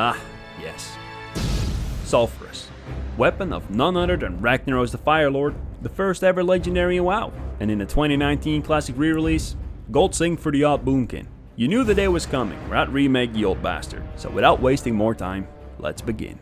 Ah, yes. Sulfuras. Weapon of none other than Ragnaros the Fire Lord, the first ever legendary in WoW. And in the 2019 classic re-release, gold sync for the odd boomkin. You knew the day was coming, rat remake the old bastard. So without wasting more time, let's begin.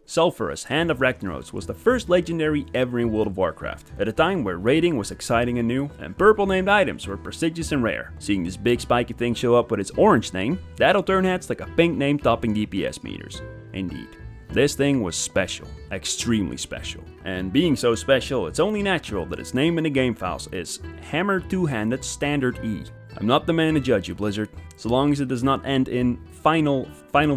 Sulfuras, Hand of Ragnaros, was the first legendary ever in World of Warcraft, at a time where raiding was exciting and new, and purple named items were prestigious and rare. Seeing this big spiky thing show up with its orange name, that'll turn heads like a pink name topping DPS meters. Indeed. This thing was special, extremely special. And being so special, it's only natural that its name in the game files is Hammer Two-Handed Standard E. I'm not the man to judge you, Blizzard, so long as it does not end in final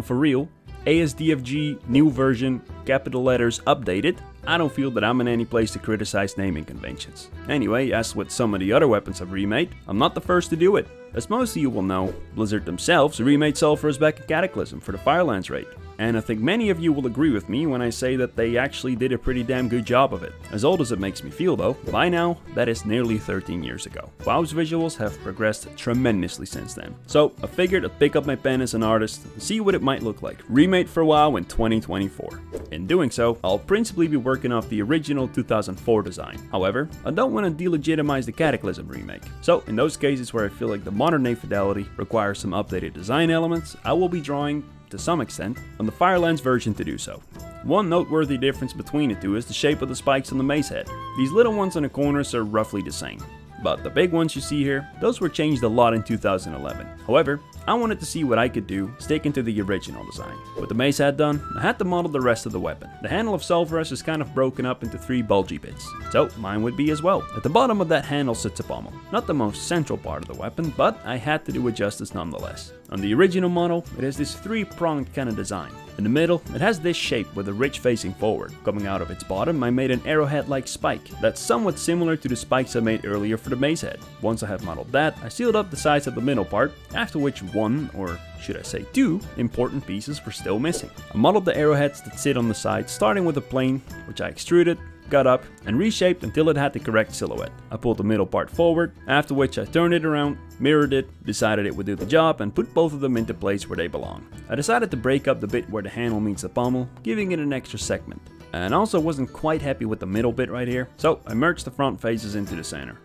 for real, ASDFG, new version, capital letters, updated, I don't feel that I'm in any place to criticize naming conventions. Anyway, as with some of the other weapons I've remade, I'm not the first to do it. As most of you will know, Blizzard themselves remade Sulfuras back in Cataclysm for the Firelands raid. And I think many of you will agree with me when I say that they actually did a pretty damn good job of it. As old as it makes me feel though, by now, that is nearly 13 years ago. WoW's visuals have progressed tremendously since then. So I figured I'd pick up my pen as an artist and see what it might look like, remade for WoW in 2024. In doing so, I'll principally be working off the original 2004 design. However, I don't want to delegitimize the Cataclysm remake. So in those cases where I feel like the modern day fidelity requires some updated design elements, I will be drawing to some extent, on the Firelands version to do so. One noteworthy difference between the two is the shape of the spikes on the mace head. These little ones on the corners are roughly the same, but the big ones you see here, those were changed a lot in 2011. However, I wanted to see what I could do sticking to the original design. With the mace head done, I had to model the rest of the weapon. The handle of Sulfuras is kind of broken up into 3 bulgy bits, so mine would be as well. At the bottom of that handle sits a pommel. Not the most central part of the weapon, but I had to do it justice nonetheless. On the original model, it has this 3-pronged kind of design. In the middle, it has this shape with the ridge facing forward. Coming out of its bottom, I made an arrowhead-like spike that's somewhat similar to the spikes I made earlier for the mace head. Once I have modeled that, I sealed up the sides of the middle part, after which one, or should I say 2, important pieces were still missing. I modeled the arrowheads that sit on the sides, starting with a plane, which I extruded, cut up, and reshaped until it had the correct silhouette. I pulled the middle part forward, after which I turned it around, mirrored it, decided it would do the job, and put both of them into place where they belong. I decided to break up the bit where the handle meets the pommel, giving it an extra segment. And also wasn't quite happy with the middle bit right here, so I merged the front faces into the center.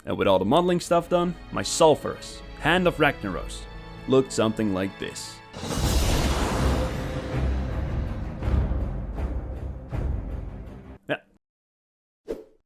And with all the modeling stuff done, my Sulfuras, Hand of Ragnaros, looked something like this.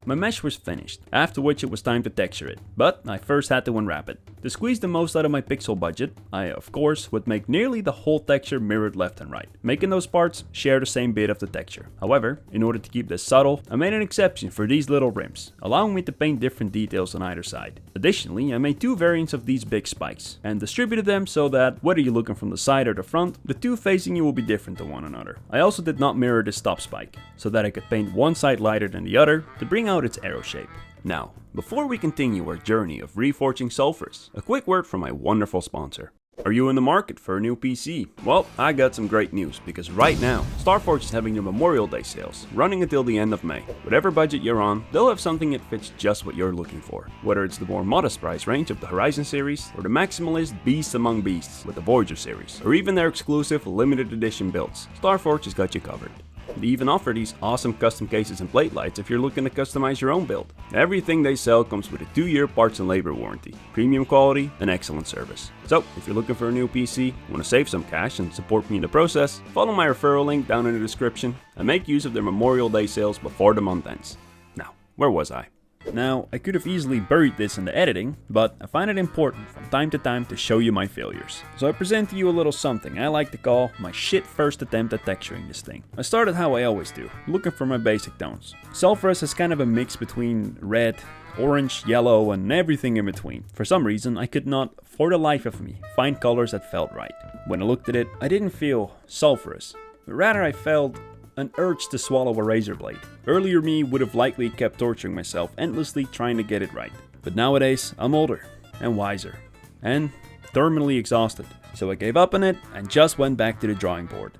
My mesh was finished, after which it was time to texture it, but I first had to unwrap it. To squeeze the most out of my pixel budget, I of course would make nearly the whole texture mirrored left and right, making those parts share the same bit of the texture. However, in order to keep this subtle, I made an exception for these little rims, allowing me to paint different details on either side. Additionally, I made 2 variants of these big spikes, and distributed them so that, whether you're looking from the side or the front, the 2 facing you will be different to one another. I also did not mirror this top spike, so that I could paint one side lighter than the other to bring out its arrow shape. Now, before we continue our journey of reforging Sulfuras, a quick word from my wonderful sponsor. Are you in the market for a new PC? Well, I got some great news, because right now, Reforges is having their Memorial Day sales, running until the end of May. Whatever budget you're on, they'll have something that fits just what you're looking for. Whether it's the more modest price range of the Horizon series, or the maximalist Beasts Among Beasts with the Voyager series, or even their exclusive limited edition builds, Reforges has got you covered. They even offer these awesome custom cases and plate lights if you're looking to customize your own build. Everything they sell comes with a 2-year parts and labor warranty, premium quality, and excellent service. So, if you're looking for a new PC, want to save some cash and support me in the process, follow my referral link down in the description and make use of their Memorial Day sales before the month ends. Now, where was I? Now, I could have easily buried this in the editing, but I find it important from time to time to show you my failures. So I present to you a little something I like to call my shit first attempt at texturing this thing. I started how I always do, looking for my basic tones. Sulfuras is kind of a mix between red, orange, yellow, and everything in between. For some reason, I could not, for the life of me, find colors that felt right. When I looked at it, I didn't feel sulfurous, but rather I felt an urge to swallow a razor blade. Earlier me would have likely kept torturing myself endlessly trying to get it right. But nowadays, I'm older, and wiser, and terminally exhausted. So I gave up on it, and just went back to the drawing board.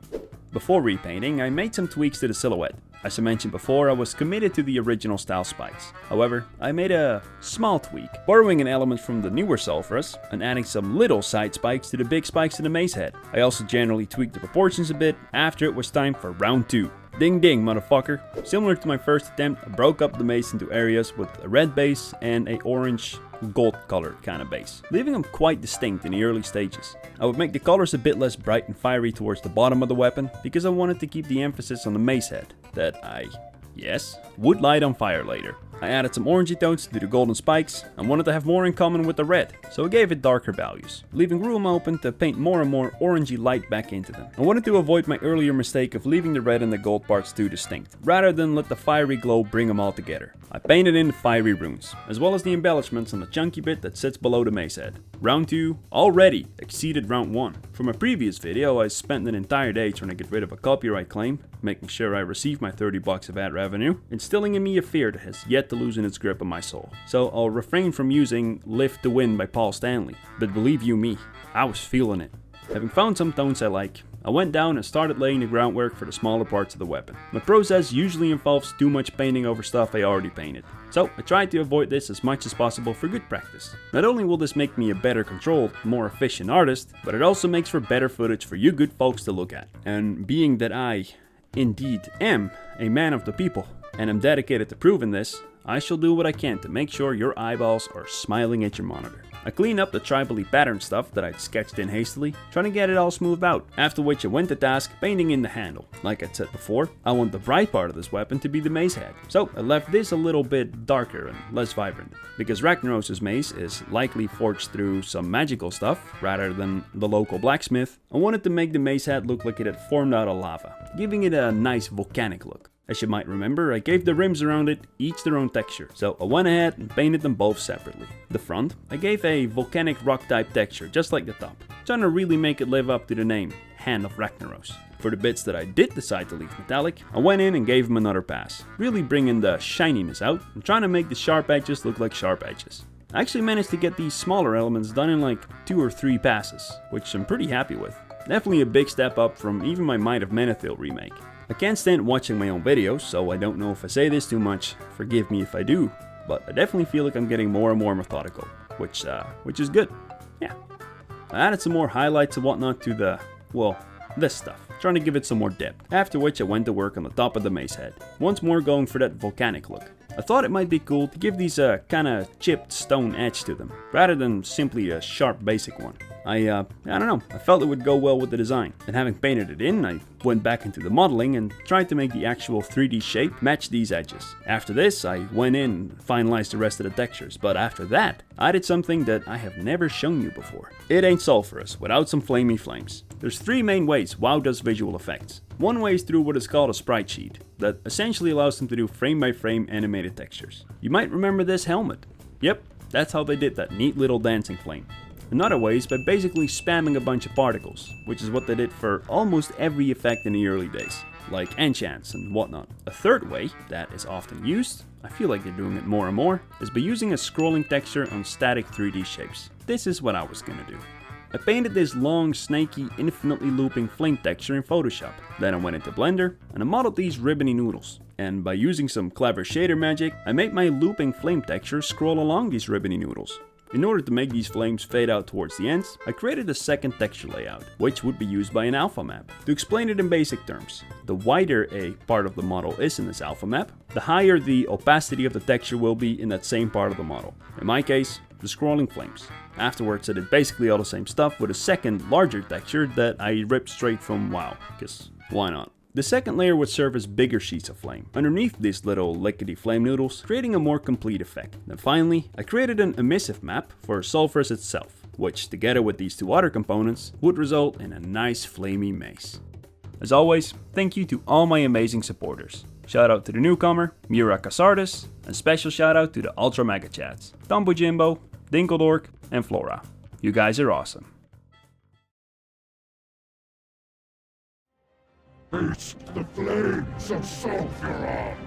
Before repainting, I made some tweaks to the silhouette. As I mentioned before, I was committed to the original style spikes. However, I made a small tweak, borrowing an element from the newer Sulfuras and adding some little side spikes to the big spikes in the mace head. I also generally tweaked the proportions a bit after it was time for round 2. Ding ding, motherfucker. Similar to my first attempt, I broke up the mace into areas with a red base and a orange gold colored kind of base, leaving them quite distinct in the early stages. I would make the colors a bit less bright and fiery towards the bottom of the weapon because I wanted to keep the emphasis on the mace head that I, yes, would light on fire later. I added some orangey tones to the golden spikes and wanted to have more in common with the red, so I gave it darker values, leaving room open to paint more and more orangey light back into them. I wanted to avoid my earlier mistake of leaving the red and the gold parts too distinct, rather than let the fiery glow bring them all together. I painted in the fiery runes, as well as the embellishments on the chunky bit that sits below the mace head. Round 2 already exceeded round 1. From a previous video, I spent an entire day trying to get rid of a copyright claim, making sure I received my $30 of ad revenue, instilling in me a fear that has yet to loosen its grip on my soul. So I'll refrain from using Lift to Win by Paul Stanley, but believe you me, I was feeling it. Having found some tones I like, I went down and started laying the groundwork for the smaller parts of the weapon. My process usually involves too much painting over stuff I already painted, so I tried to avoid this as much as possible for good practice. Not only will this make me a better controlled, more efficient artist, but it also makes for better footage for you good folks to look at. And being that I, indeed, am a man of the people, and am dedicated to proving this, I shall do what I can to make sure your eyeballs are smiling at your monitor. I cleaned up the tribally patterned stuff that I'd sketched in hastily, trying to get it all smoothed out, after which I went to task painting in the handle. Like I'd said before, I want the bright part of this weapon to be the mace head, so I left this a little bit darker and less vibrant. Because Ragnaros' mace is likely forged through some magical stuff, rather than the local blacksmith, I wanted to make the mace head look like it had formed out of lava, giving it a nice volcanic look. As you might remember, I gave the rims around it each their own texture, so I went ahead and painted them both separately. The front, I gave a volcanic rock type texture, just like the top, trying to really make it live up to the name, Hand of Ragnaros. For the bits that I did decide to leave metallic, I went in and gave them another pass, really bringing the shininess out and trying to make the sharp edges look like sharp edges. I actually managed to get these smaller elements done in like 2 or 3 passes, which I'm pretty happy with. Definitely a big step up from even my Might of Menethil remake. I can't stand watching my own videos, so I don't know if I say this too much, forgive me if I do, but I definitely feel like I'm getting more and more methodical, which is good. Yeah. I added some more highlights and whatnot to the, well, this stuff, trying to give it some more depth, after which I went to work on the top of the mace head, once more going for that volcanic look. I thought it might be cool to give these a kinda chipped stone edge to them, rather than simply a sharp basic one. I don't know, I felt it would go well with the design. And having painted it in, I went back into the modeling and tried to make the actual 3D shape match these edges. After this, I went in and finalized the rest of the textures, but after that, I did something that I have never shown you before. It ain't Sulfuras without some flamey flames. There's 3 main ways WoW does visual effects. One way is through what is called a sprite sheet, that essentially allows them to do frame by frame animated textures. You might remember this helmet. Yep, that's how they did that neat little dancing flame. Another way is by basically spamming a bunch of particles, which is what they did for almost every effect in the early days, like enchants and whatnot. A third way, that is often used, I feel like they're doing it more and more, is by using a scrolling texture on static 3D shapes. This is what I was gonna do. I painted this long, snaky, infinitely looping flame texture in Photoshop. Then I went into Blender and I modeled these ribbony noodles. And by using some clever shader magic, I made my looping flame texture scroll along these ribbony noodles. In order to make these flames fade out towards the ends, I created a second texture layout, which would be used by an alpha map. To explain it in basic terms, the wider a part of the model is in this alpha map, the higher the opacity of the texture will be in that same part of the model. In my case, the scrolling flames. Afterwards I did basically all the same stuff with a second larger texture that I ripped straight from WoW, because why not? The second layer would serve as bigger sheets of flame underneath these little lickety flame noodles, creating a more complete effect. Then finally, I created an emissive map for Sulfuras itself, which together with these 2 other components would result in a nice flamey mace. As always, thank you to all my amazing supporters. Shout out to the newcomer, Mira Casardas, and special shout out to the Ultra Mega Chats, Tombo Jimbo, Dinkeldork, and Flora. You guys are awesome. Taste the flames of Sulfuras!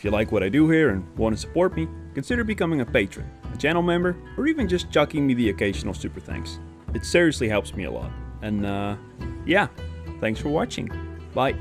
you like what I do here and want to support me, consider becoming a patron, a channel member, or even just chucking me the occasional super thanks. It seriously helps me a lot. And yeah, thanks for watching. Bye.